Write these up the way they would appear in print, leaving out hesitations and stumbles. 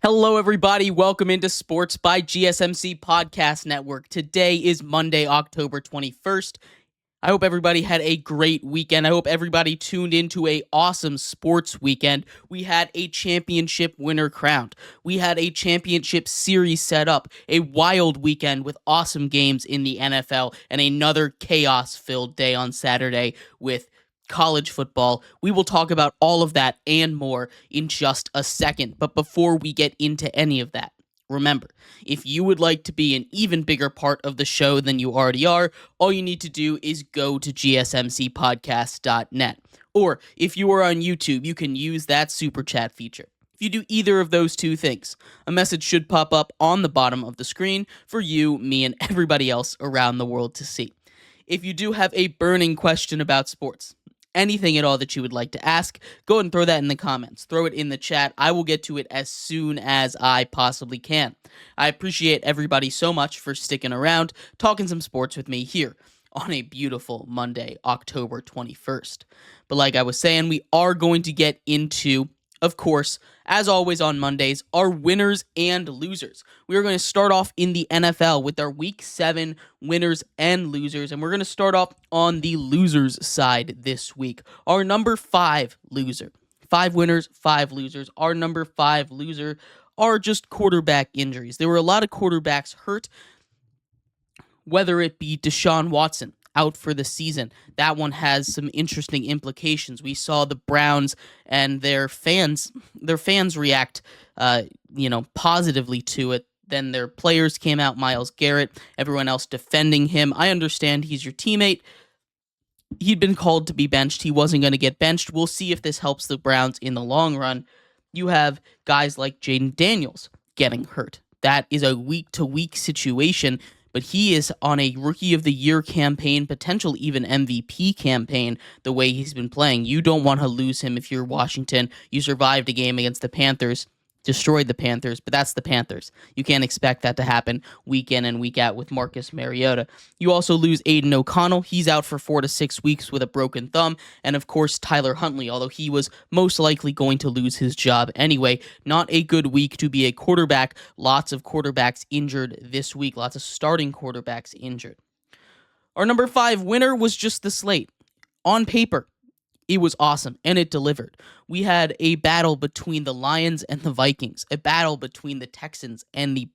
Hello, everybody. Welcome into Sports by GSMC Podcast Network. Today is Monday, October 21st. I hope everybody had a great weekend. I hope everybody tuned into an awesome sports weekend. We had a championship winner crowned. We had a championship series set up, a wild weekend with awesome games in the NFL, and another chaos-filled day on Saturday with college football. We will talk about all of that and more in just a second. But before we get into any of that, remember, if you would like to be an even bigger part of the show than you already are, all you need to do is go to gsmcpodcast.net. Or if you are on YouTube, you can use that super chat feature. If you do either of those two things, a message should pop up on the bottom of the screen for you, me, and everybody else around the world to see. If you do have a burning question about sports, anything at all that you would like to ask, go ahead and throw that in the comments. Throw it in the chat. I will get to it as soon as I possibly can. I appreciate everybody so much for sticking around, talking some sports with me here on a beautiful Monday, October 21st. But like I was saying, we are going to get into, of course, as always on Mondays, our winners and losers. We are going to start off in the NFL with our Week 7 winners and losers, and we're going to start off on the losers side this week. Our number 5 loser. 5 winners, 5 losers. Our number 5 loser are just quarterback injuries. There were a lot of quarterbacks hurt, whether it be Deshaun Watson out for the season. That one has some interesting implications. We saw the Browns and their fans react, positively to it. Then their players came out, Myles Garrett, everyone else defending him. I understand he's your teammate. He'd been called to be benched. He wasn't going to get benched. We'll see if this helps the Browns in the long run. You have guys like Jaden Daniels getting hurt. That is a week-to-week situation, but he is on a Rookie of the Year campaign, potential even MVP campaign, the way he's been playing. You don't want to lose him if you're Washington. You survived a game against the Panthers, destroyed the Panthers, but that's the Panthers. You can't expect that to happen week in and week out with Marcus Mariota. You also lose Aiden O'Connell. He's out for 4 to 6 weeks with a broken thumb. And of course, Tyler Huntley, although he was most likely going to lose his job anyway. Not a good week to be a quarterback. Lots of quarterbacks injured this week. Lots of starting quarterbacks injured. Our number 5 winner was just the slate. On paper, it was awesome, and it delivered. We had a battle between the Lions and the Vikings, a battle between the Texans and the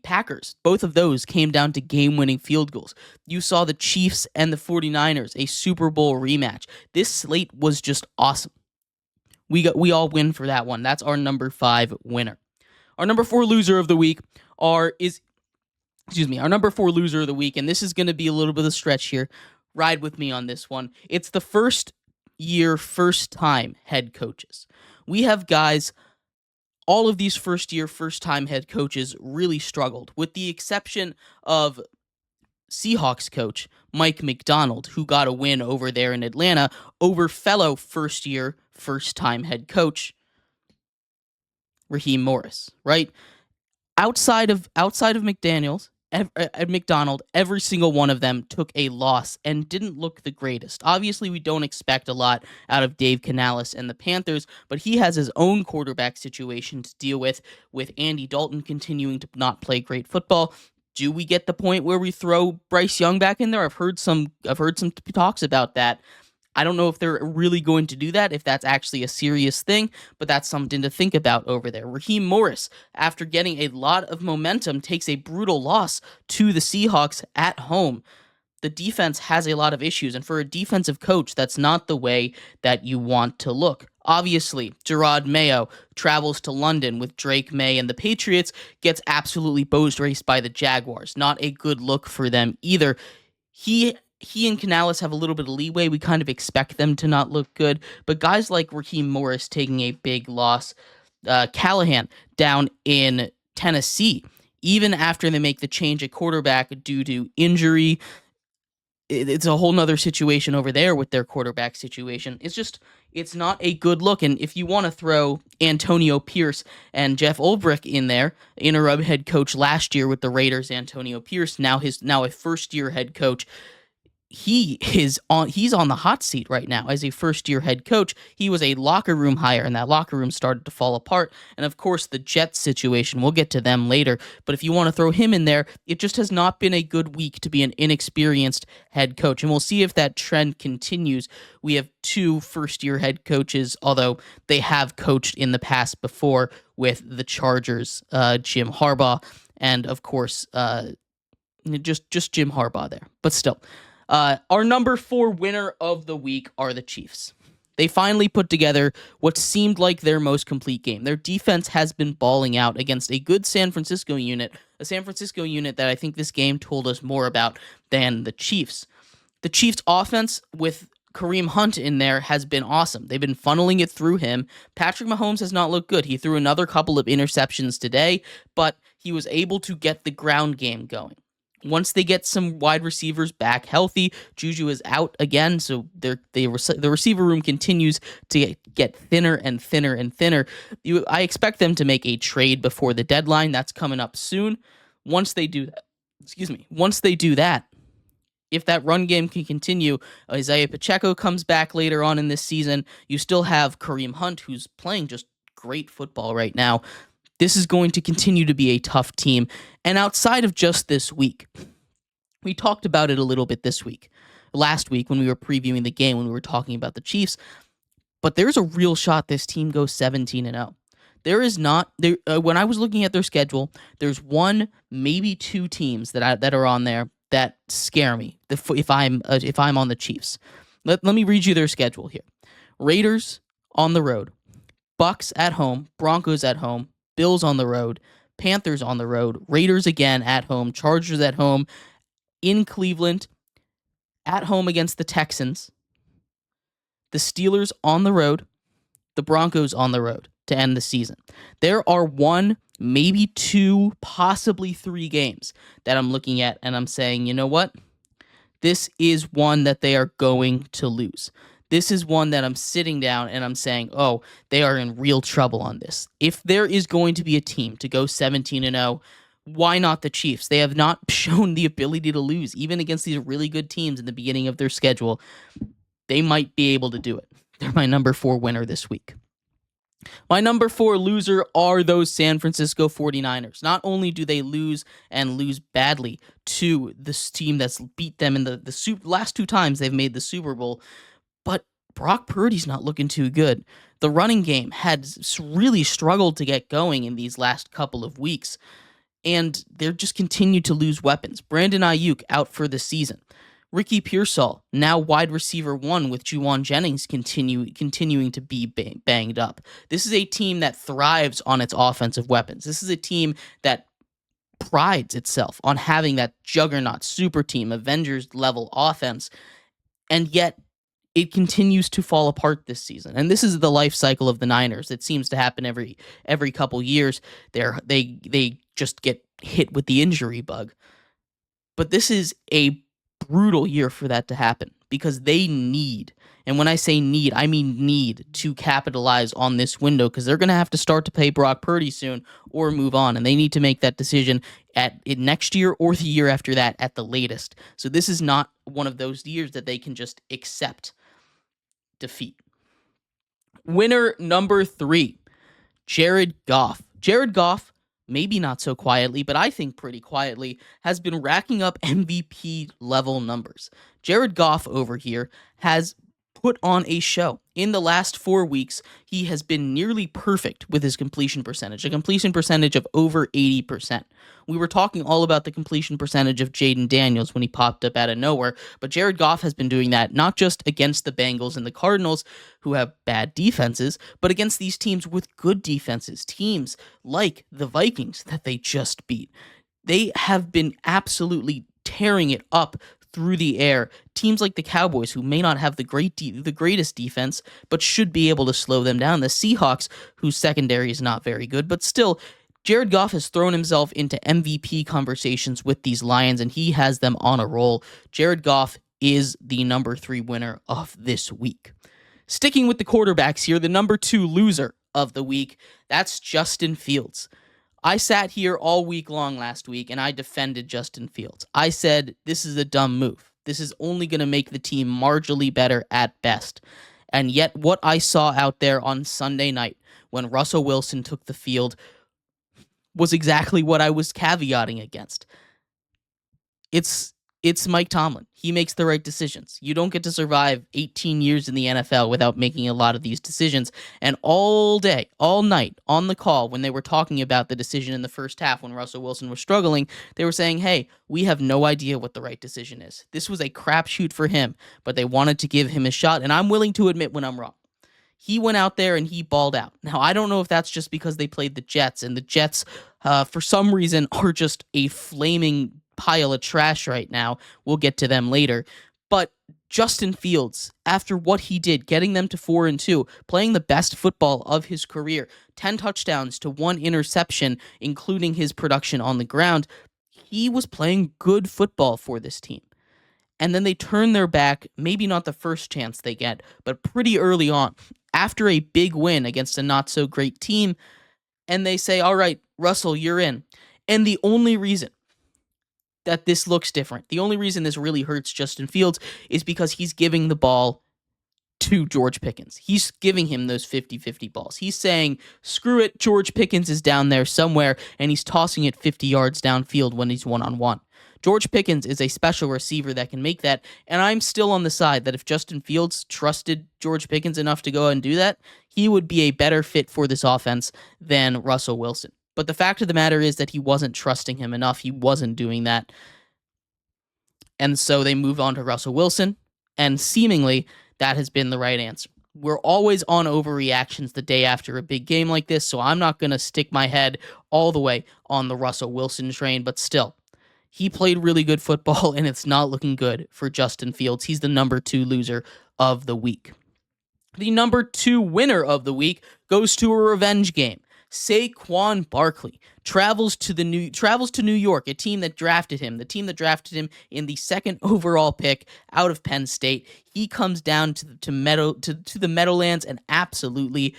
Packers. Both of those came down to game-winning field goals. You saw the Chiefs and the 49ers, a Super Bowl rematch. This slate was just awesome. We all win for that one. That's our number 5 winner. Our number 4 loser of the week our number 4 loser of the week, and this is going to be a little bit of a stretch here. Ride with me on this one. It's the first-time head coaches. We have guys, all of these first-time head coaches really struggled, with the exception of Seahawks coach Mike Macdonald, who got a win over there in Atlanta over fellow first-time head coach Raheem Morris, right? Outside of Macdonald, every single one of them took a loss and didn't look the greatest. Obviously, we don't expect a lot out of Dave Canales and the Panthers, but he has his own quarterback situation to deal with Andy Dalton continuing to not play great football. Do we get the point where we throw Bryce Young back in there? I've heard some talks about that. I don't know if they're really going to do that, if that's actually a serious thing, but that's something to think about over there. Raheem Morris, after getting a lot of momentum, takes a brutal loss to the Seahawks at home. The defense has a lot of issues, and for a defensive coach, that's not the way that you want to look. Obviously, Gerard Mayo travels to London with Drake May and the Patriots, gets absolutely boat raced by the Jaguars. Not a good look for them either. He and Canales have a little bit of leeway. We kind of expect them to not look good. But guys like Raheem Morris taking a big loss, Callahan down in Tennessee, even after they make the change at quarterback due to injury, it's a whole nother situation over there with their quarterback situation. It's not a good look. And if you want to throw Antonio Pierce and Jeff Ulbrich in there, interim head coach last year with the Raiders, Antonio Pierce, now a first-year head coach, he's on the hot seat right now as a first-year head coach. He was a locker room hire, and that locker room started to fall apart. And of course, the Jets situation, we'll get to them later. But if you want to throw him in there, it just has not been a good week to be an inexperienced head coach. And we'll see if that trend continues. We have 2 first-year head coaches, although they have coached in the past before with the Chargers, Jim Harbaugh, and of course, just Jim Harbaugh there. But still. Our number 4 winner of the week are the Chiefs. They finally put together what seemed like their most complete game. Their defense has been balling out against a good San Francisco unit, a San Francisco unit that I think this game told us more about than the Chiefs. The Chiefs' offense with Kareem Hunt in there has been awesome. They've been funneling it through him. Patrick Mahomes has not looked good. He threw another couple of interceptions today, but he was able to get the ground game going. Once they get some wide receivers back healthy, Juju is out again, so the receiver room continues to get thinner and thinner and thinner. I expect them to make a trade before the deadline. That's coming up soon. Once they do that, if that run game can continue, Isaiah Pacheco comes back later on in this season. You still have Kareem Hunt, who's playing just great football right now. This is going to continue to be a tough team. And outside of just this week, we talked about it a little bit last week when we were previewing the game, when we were talking about the Chiefs, but there's a real shot this team goes 17-0. There is not, when I was looking at their schedule, there's 1, maybe 2 teams that are on there that scare me if I'm on the Chiefs. Let me read you their schedule here. Raiders on the road, Bucks at home, Broncos at home, Bills on the road, Panthers on the road, Raiders again at home, Chargers at home, in Cleveland, at home against the Texans, the Steelers on the road, the Broncos on the road to end the season. There are 1, maybe 2, possibly 3 games that I'm looking at and I'm saying, you know what? This is one that they are going to lose. This is one that I'm sitting down and I'm saying, oh, they are in real trouble on this. If there is going to be a team to go 17-0, why not the Chiefs? They have not shown the ability to lose, even against these really good teams in the beginning of their schedule. They might be able to do it. They're my number 4 winner this week. My number 4 loser are those San Francisco 49ers. Not only do they lose and lose badly to this team that's beat them in the last 2 times they've made the Super Bowl, but Brock Purdy's not looking too good. The running game had really struggled to get going in these last couple of weeks, and they're just continued to lose weapons. Brandon Ayuk out for the season. Ricky Pearsall, now wide receiver 1 with Juwan Jennings continuing to be banged up. This is a team that thrives on its offensive weapons. This is a team that prides itself on having that juggernaut super team, Avengers-level offense, and yet it continues to fall apart this season. And this is the life cycle of the Niners. It seems to happen every couple years. They just get hit with the injury bug. But this is a brutal year for that to happen because they need, and when I say need, I mean need to capitalize on this window because they're going to have to start to pay Brock Purdy soon or move on, and they need to make that decision next year or the year after that at the latest. So this is not one of those years that they can just accept defeat. Winner number 3, Jared Goff. Jared Goff, maybe not so quietly, but I think pretty quietly, has been racking up MVP level numbers. Jared Goff over here has put on a show. In the last 4 weeks, he has been nearly perfect with his completion percentage, a completion percentage of over 80%. We were talking all about the completion percentage of Jaden Daniels when he popped up out of nowhere, but Jared Goff has been doing that not just against the Bengals and the Cardinals, who have bad defenses, but against these teams with good defenses, teams like the Vikings that they just beat. They have been absolutely tearing it up through the air. Teams like the Cowboys, who may not have the greatest defense, but should be able to slow them down. The Seahawks, whose secondary is not very good, but still, Jared Goff has thrown himself into MVP conversations with these Lions, and he has them on a roll. Jared Goff is the number 3 winner of this week. Sticking with the quarterbacks here, the number 2 loser of the week, that's Justin Fields. I sat here all week long last week and I defended Justin Fields. I said, this is a dumb move. This is only going to make the team marginally better at best. And yet what I saw out there on Sunday night when Russell Wilson took the field was exactly what I was caveating against. It's Mike Tomlin. He makes the right decisions. You don't get to survive 18 years in the NFL without making a lot of these decisions. And all day, all night, on the call, when they were talking about the decision in the first half when Russell Wilson was struggling, they were saying, hey, we have no idea what the right decision is. This was a crapshoot for him, but they wanted to give him a shot, and I'm willing to admit when I'm wrong. He went out there and he balled out. Now, I don't know if that's just because they played the Jets, and the Jets, for some reason, are just a flaming pile of trash right now. We'll get to them later. But Justin Fields, after what he did, getting them to 4-2, playing the best football of his career, 10 touchdowns to 1 interception, including his production on the ground, he was playing good football for this team. And then they turn their back, maybe not the first chance they get, but pretty early on, after a big win against a not-so-great team, and they say, all right, Russell, you're in. And the only reason that this looks different, the only reason this really hurts Justin Fields is because he's giving the ball to George Pickens. He's giving him those 50-50 balls. He's saying, screw it, George Pickens is down there somewhere, and he's tossing it 50 yards downfield when he's one-on-one. George Pickens is a special receiver that can make that, and I'm still on the side that if Justin Fields trusted George Pickens enough to go and do that, he would be a better fit for this offense than Russell Wilson. But the fact of the matter is that he wasn't trusting him enough. He wasn't doing that. And so they move on to Russell Wilson, and seemingly that has been the right answer. We're always on overreactions the day after a big game like this, so I'm not going to stick my head all the way on the Russell Wilson train, but still, he played really good football, and it's not looking good for Justin Fields. He's the number 2 loser of the week. The number 2 winner of the week goes to a revenge game. Saquon Barkley travels to New York, a team that drafted him, the team that drafted him in the 2nd overall pick out of Penn State. He comes down to the Meadowlands and absolutely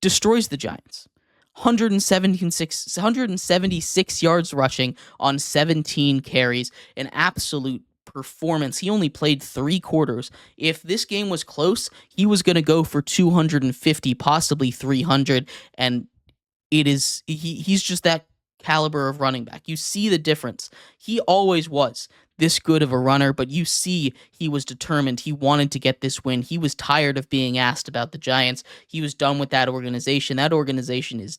destroys the Giants. 176 yards rushing on 17 carries, an absolute performance. He only played 3 quarters. If this game was close, he was going to go for 250, possibly 300, and he's just that caliber of running back. You see the difference. He always was this good of a runner, but you see he was determined. He wanted to get this win. He was tired of being asked about the Giants. He was done with that organization. That organization is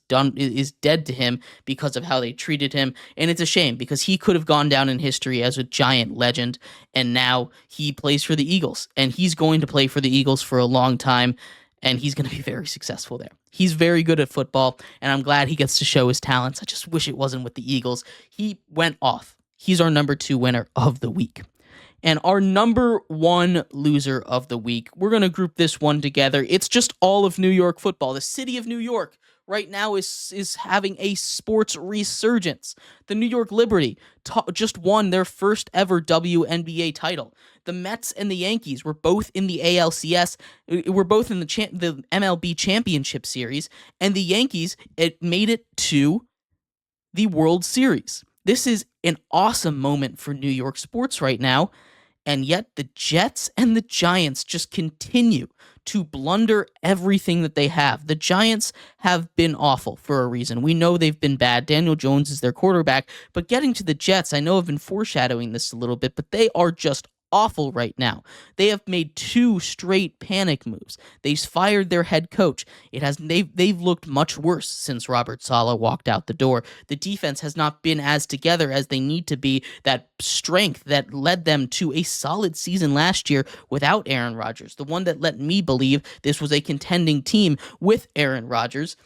dead to him because of how they treated him, and it's a shame because he could have gone down in history as a Giant legend, and now he plays for the Eagles, and he's going to play for the Eagles for a long time, and he's going to be very successful there. He's very good at football, and I'm glad he gets to show his talents. I just wish it wasn't with the Eagles. He went off. He's our number 2 winner of the week. And our number 1 loser of the week, we're going to group this one together. It's just all of New York football. The city of New York right now is having a sports resurgence. The New York Liberty just won their first ever WNBA title. The Mets and the Yankees were both in the ALCS, were both in the MLB Championship Series, and the Yankees made it to the World Series. This is an awesome moment for New York sports right now, and yet the Jets and the Giants just continue to blunder everything that they have. The Giants have been awful for a reason. We know they've been bad. Daniel Jones is their quarterback, but getting to the Jets, I know I've been foreshadowing this a little bit, but they are just awful right now. They have made 2 straight panic moves. They've fired their head coach. They've looked much worse since Robert Saleh walked out the door. The defense has not been as together as they need to be. That strength that led them to a solid season last year without Aaron Rodgers, the one that let me believe this was a contending team with Aaron Rodgers.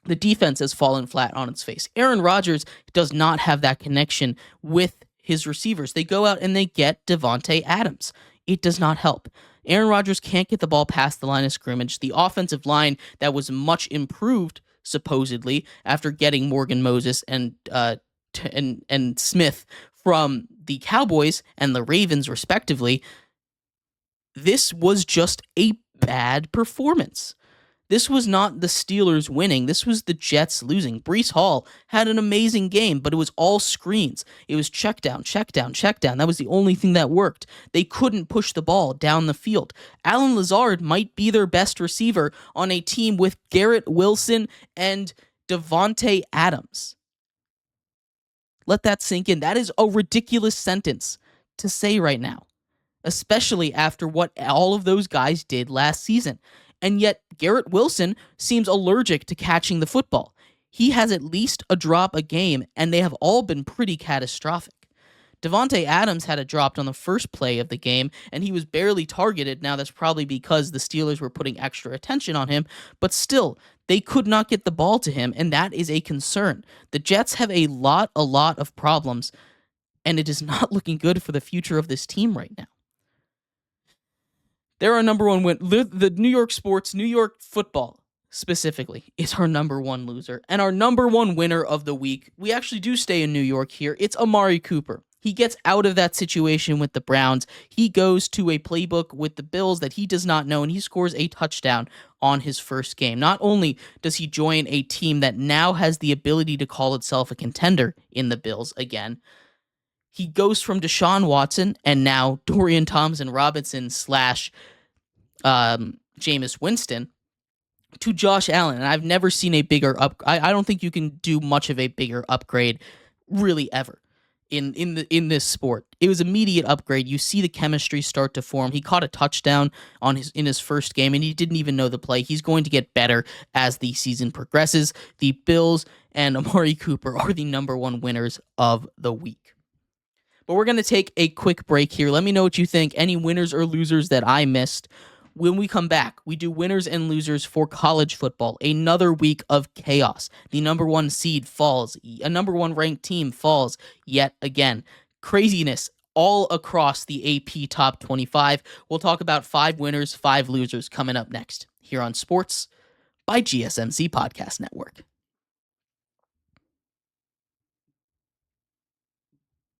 The defense has fallen flat on its face. Aaron Rodgers does not have that connection with his receivers. They go out and they get Devontae Adams. It does not help. Aaron Rodgers can't get the ball past the line of scrimmage. The offensive line that was much improved, supposedly, after getting Morgan Moses and Smith from the Cowboys and the Ravens, respectively, this was just a bad performance. This was not the Steelers winning. This was the Jets losing. Breece Hall had an amazing game, but it was all screens. It was check down, check down, check down. That was the only thing that worked. They couldn't push the ball down the field. Allen Lazard might be their best receiver on a team with Garrett Wilson and Devontae Adams. Let that sink in. That is a ridiculous sentence to say right now, especially after what all of those guys did last season. And yet, Garrett Wilson seems allergic to catching the football. He has at least a drop a game, and they have all been pretty catastrophic. Devontae Adams had a drop on the first play of the game, and he was barely targeted. Now, that's probably because the Steelers were putting extra attention on him, but still, they could not get the ball to him, and that is a concern. The Jets have a lot of problems, and it is not looking good for the future of this team right now. They're our number one win. The New York football specifically is our number one loser. And our number one winner of the week, we actually do stay in New York here. It's Amari Cooper. He gets out of that situation with the Browns. He goes to a playbook with the Bills that he does not know, and he scores a touchdown on his first game. Not only does he join a team that now has the ability to call itself a contender in the Bills again, he goes from Deshaun Watson and now Dorian Thompson-Robinson / Jameis Winston to Josh Allen. And I've never seen a bigger I don't think you can do much of a bigger upgrade really ever in this sport. It was immediate upgrade. You see the chemistry start to form. He caught a touchdown in his first game, and he didn't even know the play. He's going to get better as the season progresses. The Bills and Amari Cooper are the number one winners of the week. But we're going to take a quick break here. Let me know what you think. Any winners or losers that I missed. When we come back, we do winners and losers for college football. Another week of chaos. The number one seed falls. A number one ranked team falls yet again. Craziness all across the AP Top 25. We'll talk about 5 winners, 5 losers coming up next here on Sports by GSMC Podcast Network.